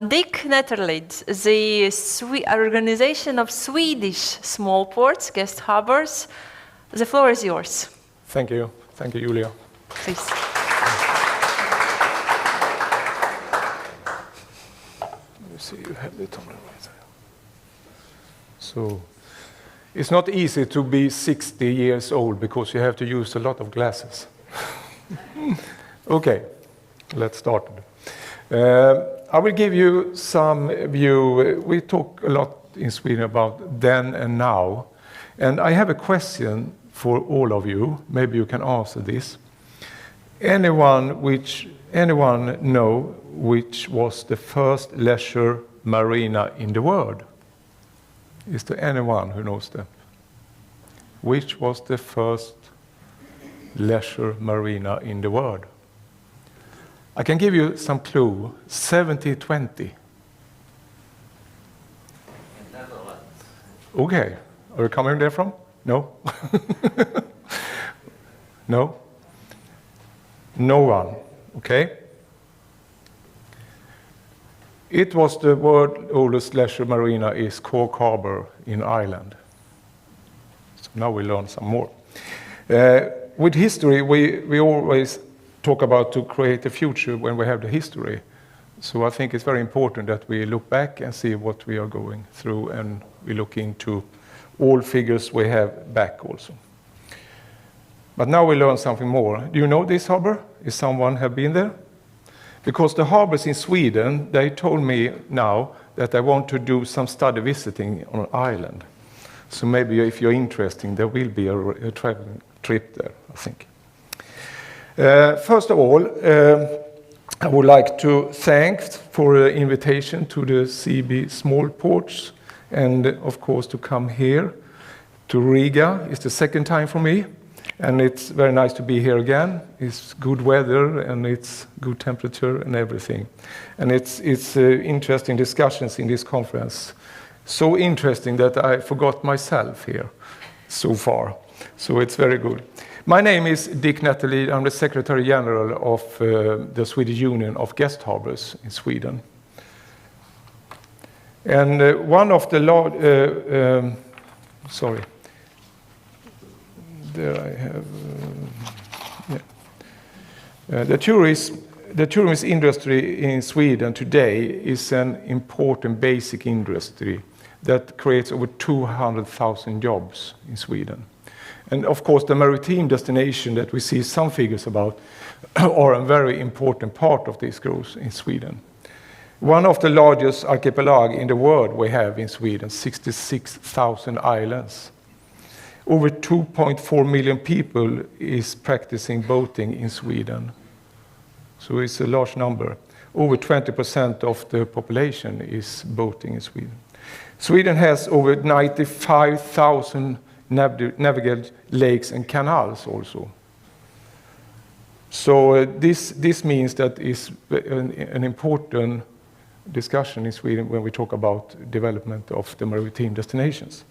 Netterlid, the organization of Swedish small ports, guest harbours. The floor is yours. Thank you. Thank you, Julia. Please. Let me see, you have it on the right side. So, it's not easy to be 60 years old because you have to use a lot of glasses. Okay, let's start. I will give you some view. We talk a lot in Sweden about then and now. And I have a question for all of you. Maybe you can answer this. Anyone know which was the first leisure marina in the world? Is there anyone who knows that? Which was the first leisure marina in the world? I can give you some clue. 70-20. Netherlands. Okay. Are you coming there from? No? No? No one. Okay. It was the world's oldest leisure marina is Cork Harbour in Ireland. So now we learn some more. With history, we always talk about to create a future when we have the history. So I think it's very important that we look back and see what we are going through, and we look into all figures we have back also. But now we learn something more. Do you know this harbour? Is someone have been there? Because the harbours in Sweden, they told me now that they want to do some study visiting on an island. So maybe if you're interested, there will be a traveling trip there, I think. First of all, I would like to thank for the invitation to the CB Small Ports, and of course to come here to Riga. It's the second time for me, and it's very nice to be here again. It's good weather and it's good temperature and everything. And it's interesting discussions in this conference. So interesting that I forgot myself here so far. So it's very good. My name is Dick Netterlid. I'm the Secretary General of the Swedish Union of Guest Harbours in Sweden. And one of the there I have. The tourism industry in Sweden today is an important basic industry that creates over 200,000 jobs in Sweden. And of course, the maritime destination that we see some figures about are a very important part of this growth in Sweden. One of the largest archipelago in the world we have in Sweden, 66,000 islands. Over 2.4 million people is practicing boating in Sweden. So it's a large number. Over 20% of the population is boating in Sweden. Sweden has over 95,000 navigable lakes and canals also. So this means that is an important discussion in Sweden when we talk about development of the maritime destinations.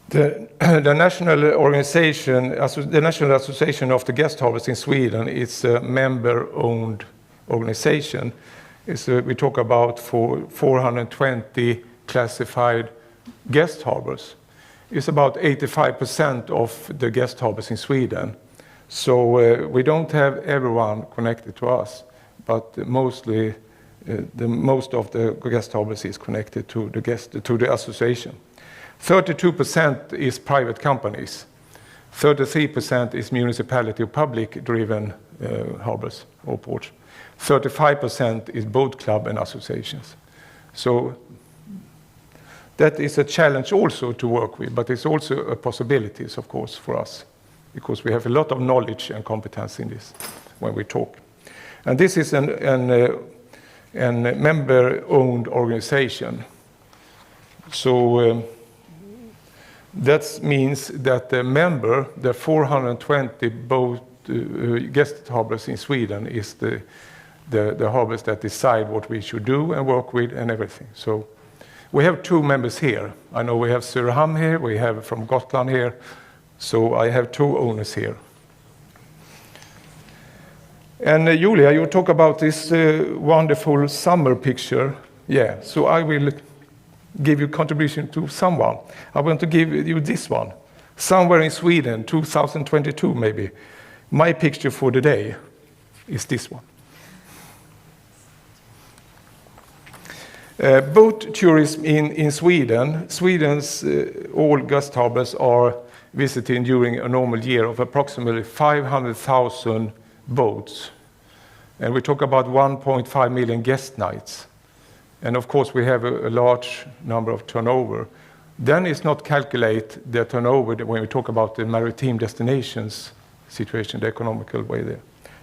The National Association of the Guest Harbours in Sweden is a member-owned organization. We talk about 420 classified guest harbours. It's about 85% of the guest harbours in Sweden. So we don't have everyone connected to us, but mostly most of the guest harbours is connected to the association. 32% is private companies. 33% is municipality or public-driven harbours or ports. 35% is boat club and associations. So that is a challenge also to work with, but it's also a possibilities, of course, for us, because we have a lot of knowledge and competence in this when we talk. And this is a member-owned organization. So that means that the 420 boat guest harbours in Sweden is the harbours that decide what we should do and work with and everything. So we have two members here. I know we have Söderhamn here, we have from Gotland here. So I have two owners here. And Julia, you talk about this wonderful summer picture. Yeah, so I will give you contribution to someone. I want to give you this one. Somewhere in Sweden, 2022 maybe. My picture for the day is this one. Boat tourism in Sweden. Sweden's all guest harbors are visited during a normal year of approximately 500,000 boats. And we talk about 1.5 million guest nights. And of course we have a large number of turnover. Then it's not calculate the turnover when we talk about the maritime destinations situation, the economical way there.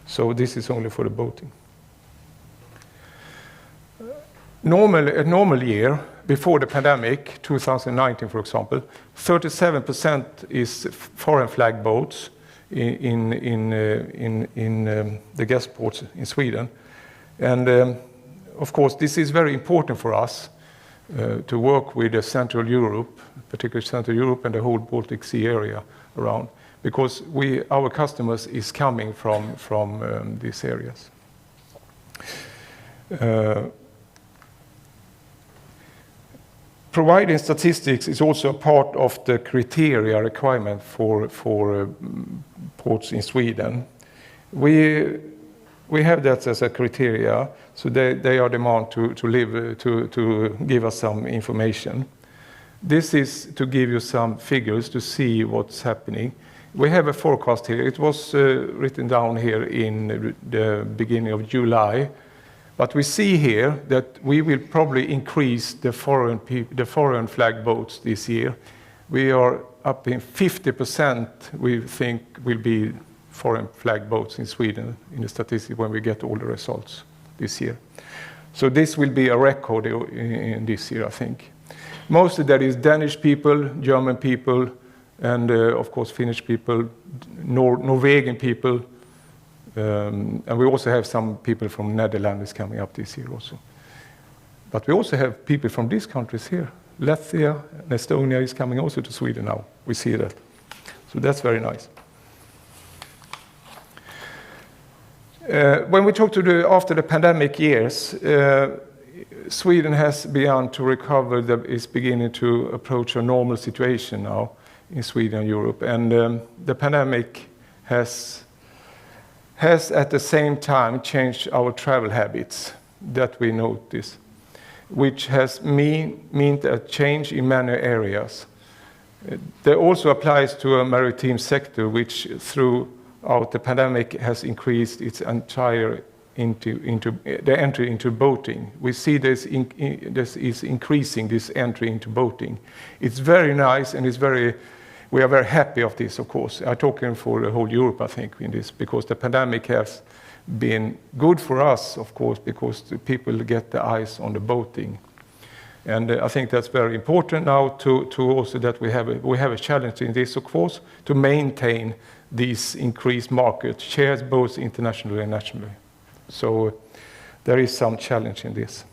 So this is only for the boating. A normal year, before the pandemic, 2019 for example, 37% is foreign flag boats in the guest ports in Sweden. And of course this is very important for us to work with Central Europe, particularly Central Europe and the whole Baltic Sea area around, because our customers is coming from these areas. Providing statistics is also a part of the criteria requirement for ports in Sweden. We have that as a criteria, so they are demand to give us some information. This is to give you some figures to see what's happening. We have a forecast here. It was written down here in the beginning of July. But we see here that we will probably increase the foreign flag boats this year. We are up in 50%, we think, will be foreign flag boats in Sweden in the statistics when we get all the results this year. So this will be a record in this year, I think. Mostly that is Danish people, German people, and of course Finnish people, Norwegian people. And we also have some people from Netherlands coming up this year also. But we also have people from these countries here. Latvia and Estonia is coming also to Sweden now. We see that. So that's very nice. When we talk to after the pandemic years, Sweden has begun to recover, is beginning to approach a normal situation now in Sweden and Europe. And the pandemic has at the same time changed our travel habits that we notice, which has meant a change in many areas. That also applies to a maritime sector, which throughout the pandemic has increased its entire into the entry into boating. We see this is increasing, this entry into boating. It's very nice, and we are very happy of this, of course. I'm talking for the whole Europe, I think, in this, because the pandemic has been good for us, of course, because the people get the eyes on the boating. And I think that's very important now to also that we have a challenge in this, of course, to maintain these increased market shares both internationally and nationally. So there is some challenge in this.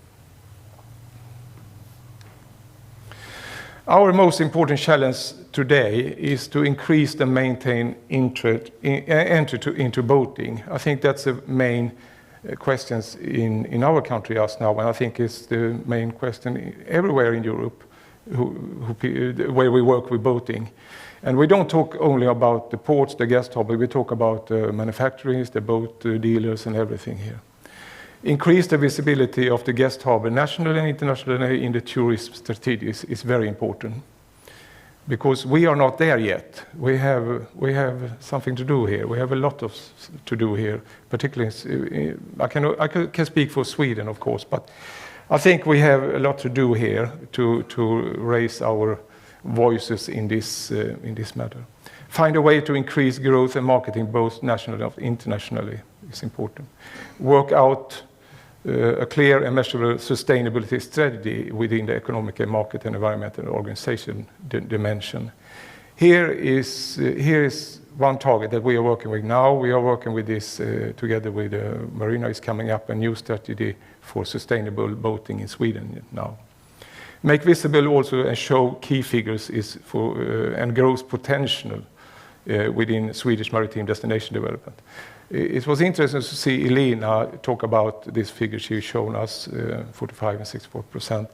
Our most important challenge today is to increase the maintain entry into boating. I think that's the main questions in our country just now, and I think it's the main question everywhere in Europe where we work with boating. And we don't talk only about the ports, the guest harbor, we talk about the manufacturers, the boat dealers and everything here. Increase the visibility of the guest harbor nationally and internationally in the tourism strategies is very important, because we are not there yet. We have something to do here. We have a lot to do here, particularly I can speak for Sweden, of course, but I think we have a lot to do here to raise our voices in this matter. Find a way to increase growth and marketing both nationally and internationally is important. Work out a clear and measurable sustainability strategy within the economic and market and environmental organization dimension. Here is one target that we are working with now. We are working with this together with Marina is coming up a new strategy for sustainable boating in Sweden now. Make visible also and show key figures and growth potential within Swedish maritime destination development. It was interesting to see Elena talk about this figure she's shown us, 45 and 64%.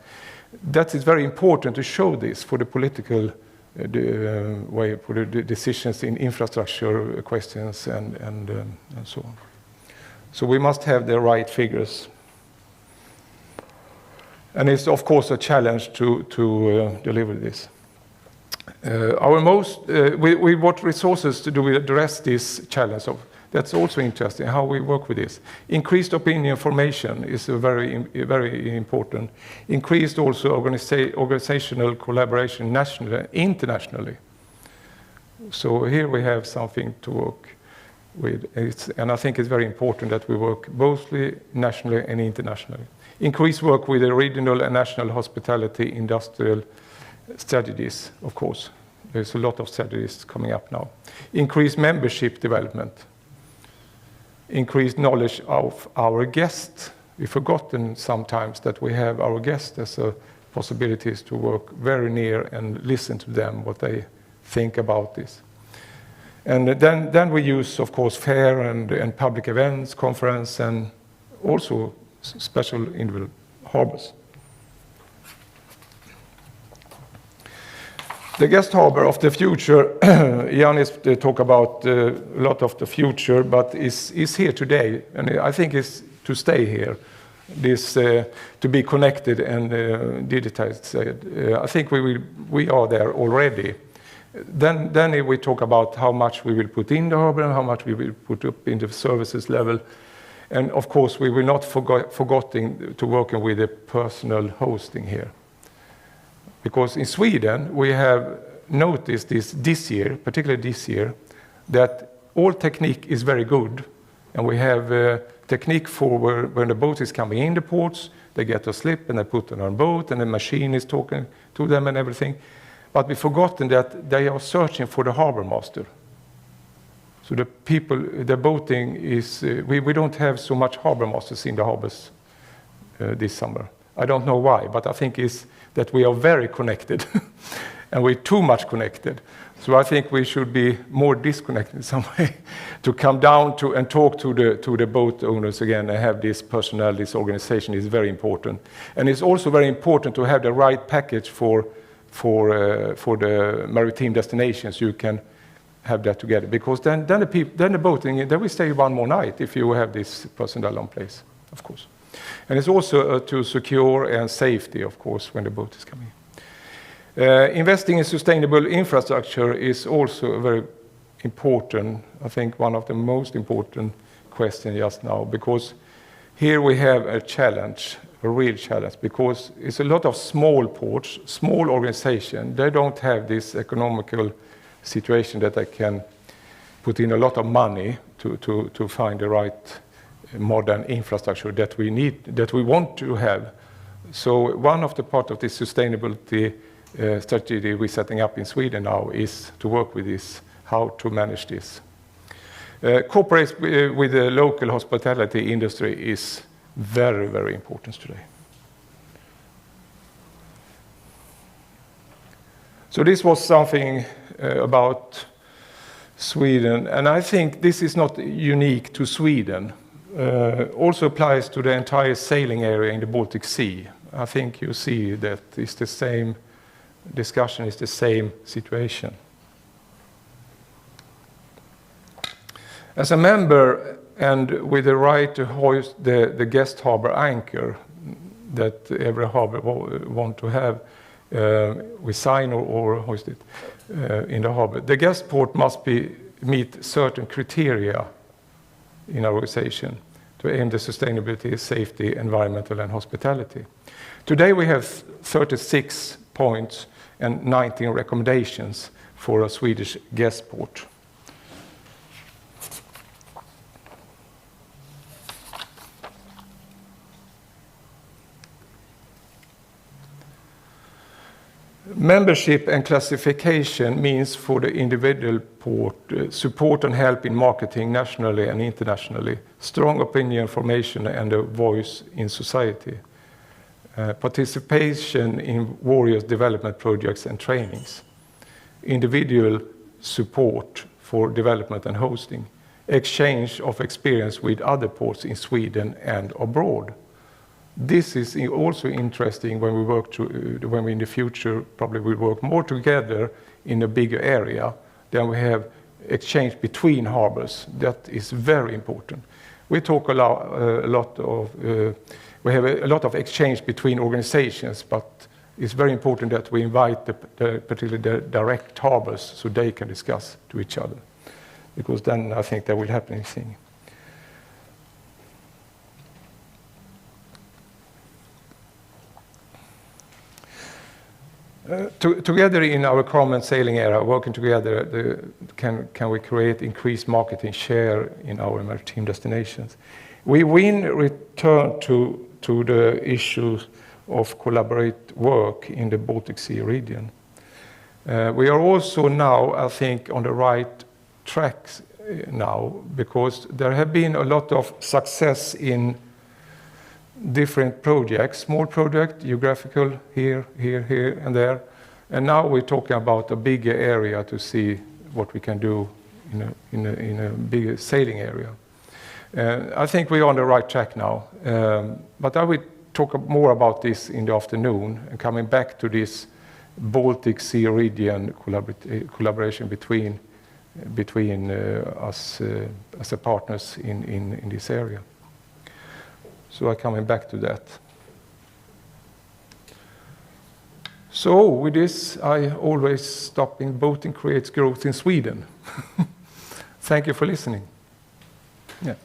That is very important to show this for the political way, for the decisions in infrastructure questions and so on. So we must have the right figures. And it's of course a challenge to deliver this. With what resources do we address this challenge of? That's also interesting, how we work with this. Increased opinion formation is a very important. Increased also organizational collaboration nationally and internationally. So here we have something to work with. And I think it's very important that we work both nationally and internationally. Increased work with the regional and national hospitality industrial strategies, of course. There's a lot of strategies coming up now. Increased membership development. Increased knowledge of our guests. We've forgotten sometimes that we have our guests as a possibilities to work very near and listen to them, what they think about this. And then we use, of course, fair and public events, conference, and also special individual harbors. The guest harbor of the future, Janis talk about a lot of the future, but is here today, and I think it's to stay here. This to be connected and digitized. I think we are there already. Then we talk about how much we will put in the harbor and how much we will put up in the services level. And of course, we will not forgetting to working with the personal hosting here. Because in Sweden, we have noticed this year, particularly this year, that all technique is very good. And we have technique for when the boat is coming in the ports, they get a slip and they put it on a boat and the machine is talking to them and everything. But we've forgotten that they are searching for the harbor master. So the people, the boating is, we don't have so much harbor masters in the harbors this summer. I don't know why, but I think it's that we are very connected and we're too much connected. So I think we should be more disconnected in some way to come down to and talk to the boat owners again and have this personnel, this organization is very important. And it's also very important to have the right package for the maritime destinations. You can have that together because then the boating, then we stay one more night if you have this personnel on place, of course. And it's also to secure and safety, of course, when the boat is coming. Investing in sustainable infrastructure is also very important, I think one of the most important questions just now, because here we have a challenge, a real challenge, because it's a lot of small ports, small organizations, they don't have this economical situation that they can put in a lot of money to find the right modern infrastructure that we need, that we want to have. So one of the part of this sustainability strategy we're setting up in Sweden now is to work with this, how to manage this. Cooperate with the local hospitality industry is very, very important today. So this was something about Sweden, and I think this is not unique to Sweden. Also applies to the entire sailing area in the Baltic Sea. I think you see that it's the same discussion, is the same situation. As a member and with the right to hoist the guest harbor anchor that every harbor want to have, we sign or hoist it in the harbor. The guest port must meet certain criteria in our organization to aim the sustainability, safety, environmental and hospitality. Today we have 36 points and 19 recommendations for a Swedish guest port. Membership and classification means for the individual port support and help in marketing nationally and internationally, strong opinion formation and a voice in society, participation in various development projects and trainings, individual support for development and hosting, exchange of experience with other ports in Sweden and abroad. This is also interesting when we when we in the future probably will work more together in a bigger area. Then we have exchange between harbors. That is very important. We talk we have a lot of exchange between organizations, but it's very important that we invite particularly the direct harbors so they can discuss to each other, because then I think there will happen anything. Together in our common sailing area, working together, can we create increased marketing share in our maritime destinations? We return to the issues of collaborate work in the Baltic Sea region. We are also now, I think, on the right track now, because there have been a lot of success in different projects, small project, geographical, here, and there. And now we're talking about a bigger area to see what we can do in a bigger sailing area. I think we're on the right track now. But I will talk more about this in the afternoon, and coming back to this Baltic Sea region collaboration between us as a partners in this area. So I'm coming back to that. So with this, I always stop in boating creates growth in Sweden. Thank you for listening. Yeah.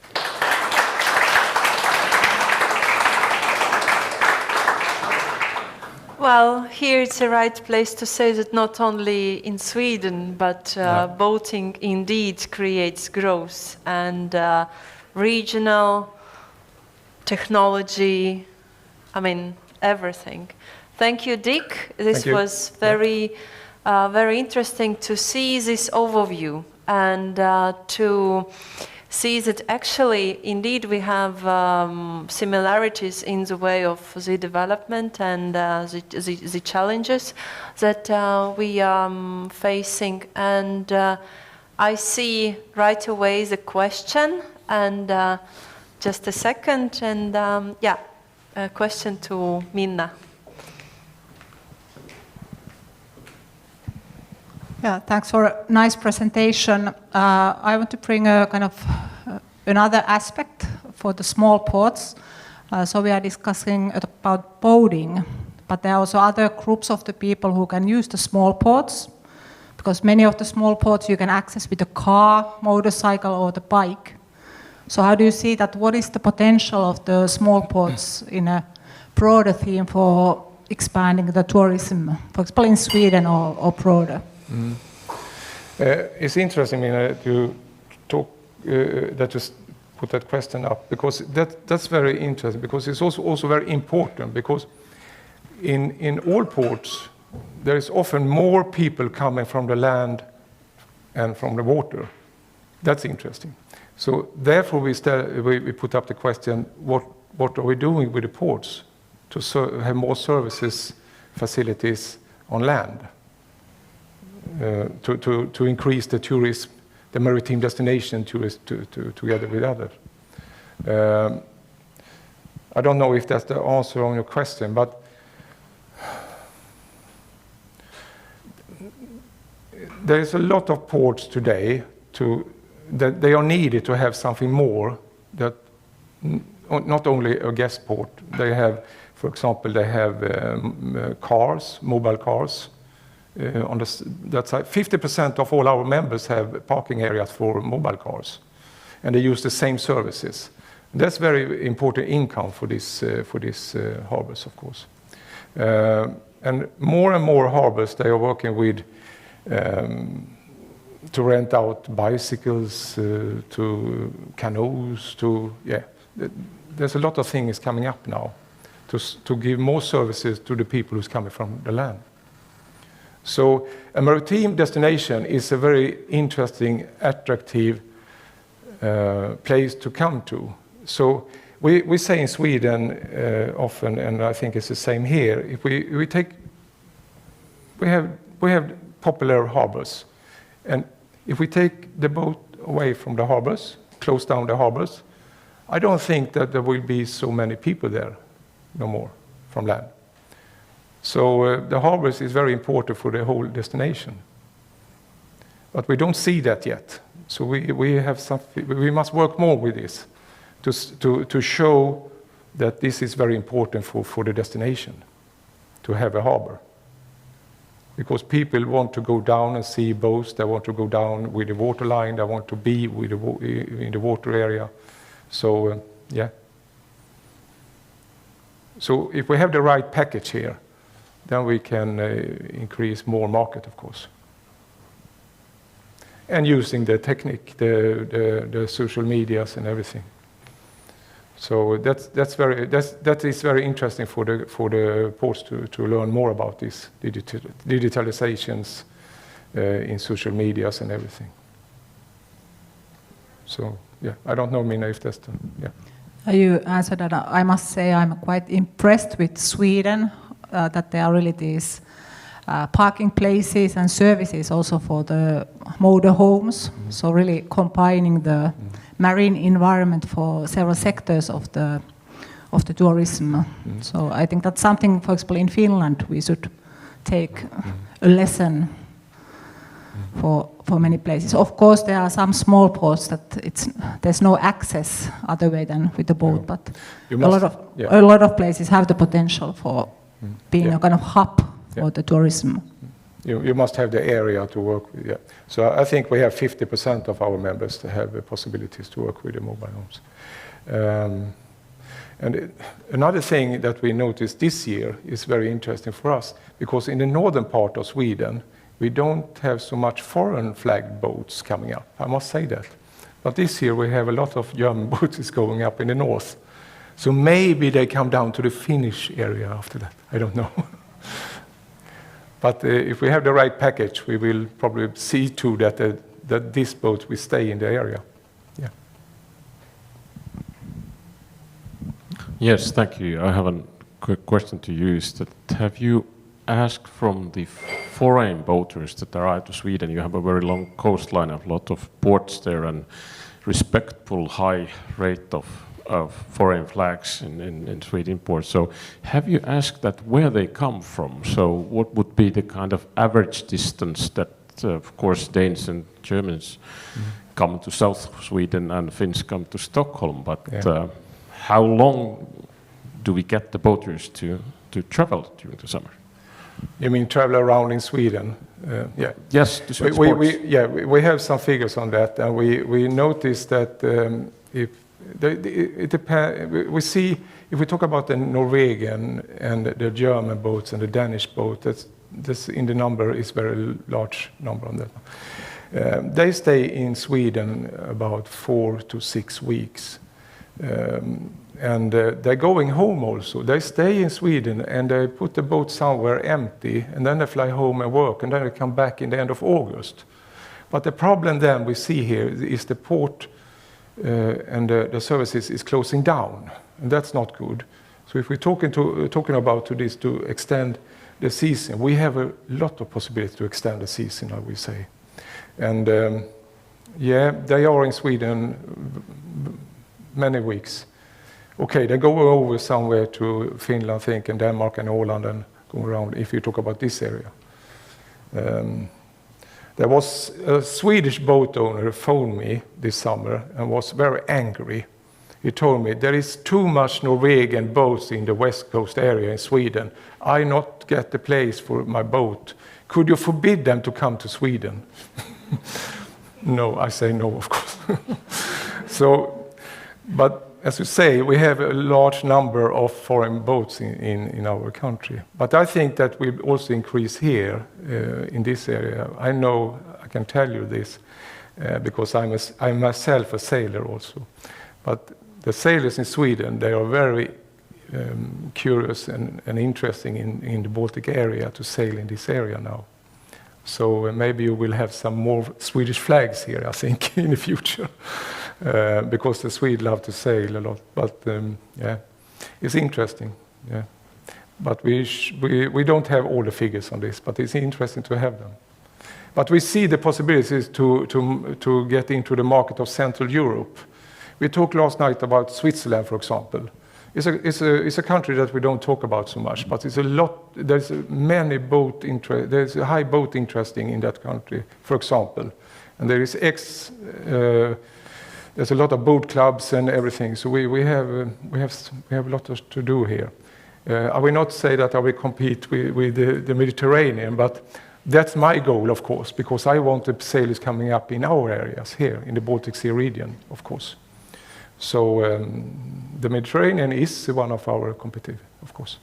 Well, here it's the right place to say that not only in Sweden, but boating indeed creates growth, and regional technology, I mean, everything. Thank you, Dick. This was very interesting to see this overview and to see that actually, indeed, we have similarities in the way of the development and the challenges that we are facing. And I see right away the question, and just a second, and a question to Minna. Yeah, thanks for a nice presentation. I want to bring a kind of another aspect for the small ports. So we are discussing about boating, but there are also other groups of the people who can use the small ports, because many of the small ports you can access with a car, motorcycle, or the bike. So how do you see that? What is the potential of the small ports in a broader theme for expanding the tourism, for example, in Sweden or broader? Mm. It's interesting, to talk that you put that question up, because that's very interesting, because it's also very important, because in all ports there is often more people coming from the land and from the water. That's interesting. So therefore we put up the question, what are we doing with the ports to have more services, facilities on land? To increase the tourism, the maritime destination tourist together with others. I don't know if that's the answer on your question, but there is a lot of ports today that they are needed to have something more, that not only a guest port. They have, for example, cars, mobile cars. On that side, 50% of all our members have parking areas for mobile cars, and they use the same services. That's very important income for this harbors, of course. And more harbors, they are working with to rent out bicycles, to canoes, there's a lot of things coming up now to give more services to the people who's coming from the land. So a maritime destination is a very interesting, attractive place to come to. So we say in Sweden often, and I think it's the same here, if we have popular harbors, and if we take the boat away from the harbors, close down the harbors, I don't think that there will be so many people there no more from land. So the harbors is very important for the whole destination. But we don't see that yet. So we must work more with this to show that this is very important for the destination, to have a harbor. Because people want to go down and see boats, they want to go down with the water line, they want to be with in the water area. So, yeah. So if we have the right package here, then we can increase more market, of course. And using the technique, the social medias and everything. So that is very interesting for the ports to learn more about this digitalizations in social medias and everything. So yeah, I don't know, Mina, if that's the, yeah. You answered that. I must say I'm quite impressed with Sweden, that there are really these parking places and services also for the motorhomes. So really combining the marine environment for several sectors of the tourism. So I think that's something, for example, in Finland we should take a lesson for many places. Of course, there are some small ports that there's no access other way than with the boat, but a lot of places have the potential for being a kind of hub for the tourism. You must have the area to work with. Yeah. So I think we have 50% of our members to have the possibilities to work with the mobile homes. Another thing that we noticed this year is very interesting for us, because in the northern part of Sweden, we don't have so much foreign flagged boats coming up. I must say that. But this year we have a lot of German boats going up in the north. So maybe they come down to the Finnish area after that. I don't know. But if we have the right package, we will probably see to that this boat will stay in the area. Yeah. Yes, thank you. I have a quick question to you. Is that have you asked from the foreign boaters that arrive to Sweden? You have a very long coastline, a lot of ports there, and respectful high rate of foreign flags in Sweden ports. So have you asked that where they come from? So what would be the kind of average distance that, of course, Danes and Germans come to South Sweden and Finns come to Stockholm, but how long do we get the boaters to travel during the summer? You mean travel around in Sweden? Yeah. Yes, to Swedish ports. We have some figures on that, and we noticed that it depends. We see, if we talk about the Norwegian and the German boats and the Danish boat, that's in the number is very large number on that. They stay in Sweden about 4 to 6 weeks. And they're going home also. They stay in Sweden and they put the boat somewhere empty, and then they fly home and work, and then they come back in the end of August. But the problem then we see here is the port and the services is closing down, and that's not good. So if we're talking about this to extend the season, we have a lot of possibility to extend the season, I will say. And they are in Sweden many weeks. Okay, they go over somewhere to Finland, I think, and Denmark and Åland, and go around, if you talk about this area. There was a Swedish boat owner who phoned me this summer and was very angry. He told me, there is too much Norwegian boats in the west coast area in Sweden. I not get the place for my boat. Could you forbid them to come to Sweden? No, I say no, of course. But as you say, we have a large number of foreign boats in our country. But I think that we also increase here in this area. I know, I can tell you this, because I'm myself a sailor also. But the sailors in Sweden, they are very curious and interesting in the Baltic area to sail in this area now. So maybe you will have some more Swedish flags here, I think, in the future. Because the Swedes love to sail a lot, but it's interesting. Yeah, but we don't have all the figures on this, but it's interesting to have them. But we see the possibilities to get into the market of Central Europe. We talked last night about Switzerland, for example. It's a country that we don't talk about so much, but it's a lot. There's a high boat interest in that country, for example, and there's a lot of boat clubs and everything. So we have a lot to do here. I will not say that I will compete with the Mediterranean, but that's my goal, of course, because I want the sailors coming up in our areas here in the Baltic Sea region, of course. So the Mediterranean is one of our competitive, of course.